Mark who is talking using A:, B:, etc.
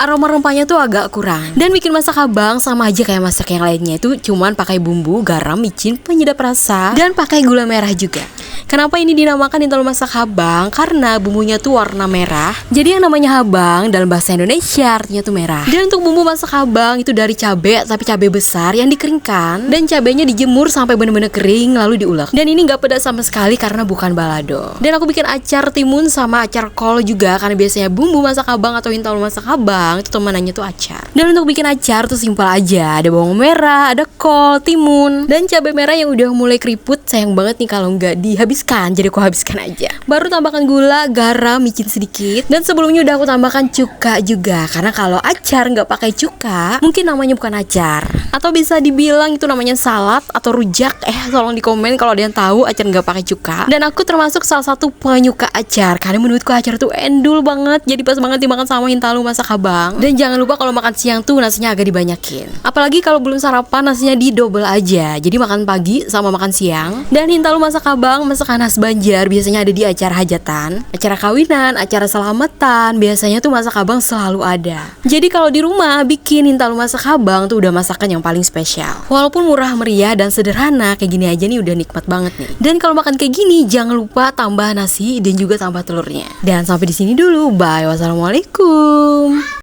A: aroma rempahnya tuh agak kurang. Dan bikin masak abang sama aja kayak masak yang lainnya, itu cuman pakai bumbu, garam, micin, penyedap rasa, dan pakai gula merah juga. Kenapa ini dinamakan Hintalu masak habang? Karena bumbunya tuh warna merah. Jadi yang namanya habang dalam bahasa Indonesia artinya tuh merah. Dan untuk bumbu masak habang itu dari cabai, tapi cabai besar yang dikeringkan, dan cabainya dijemur sampai bener-bener kering lalu diulek. Dan ini nggak pedas sama sekali karena bukan balado. Dan aku bikin acar timun sama acar kol juga, karena biasanya bumbu masak habang atau Hintalu masak habang itu temanannya tuh acar. Dan untuk bikin acar tuh simpel aja, ada bawang merah, ada kol, timun, dan cabai merah yang udah mulai keriput. Sayang banget nih kalau nggak dihabiskan, jadi aku habiskan aja. Baru tambahkan gula, garam, micin sedikit, dan sebelumnya udah aku tambahkan cuka juga, karena kalau acar nggak pakai cuka mungkin namanya bukan acar, atau bisa dibilang itu namanya salad atau rujak. Tolong di komen kalau ada yang tahu acar nggak pakai cuka. Dan aku termasuk salah satu penyuka acar, karena menurutku acar tuh endul banget, jadi pas banget dimakan sama Hintalu masak habang. Dan jangan lupa kalau makan siang tuh nasinya agak dibanyakin, apalagi kalau belum sarapan nasinya di double aja, jadi makan pagi sama makan siang. Dan Hintalu masak habang, masakan khas Banjar, biasanya ada di acara hajatan, acara kawinan, acara selamatan. Biasanya tuh masak habang selalu ada. Jadi kalau di rumah bikin Hintalu masak habang tuh udah masakan yang paling spesial. Walaupun murah meriah dan sederhana kayak gini aja nih udah nikmat banget nih. Dan kalau makan kayak gini jangan lupa tambah nasi dan juga tambah telurnya. Dan sampai di sini dulu, bye, wassalamualaikum.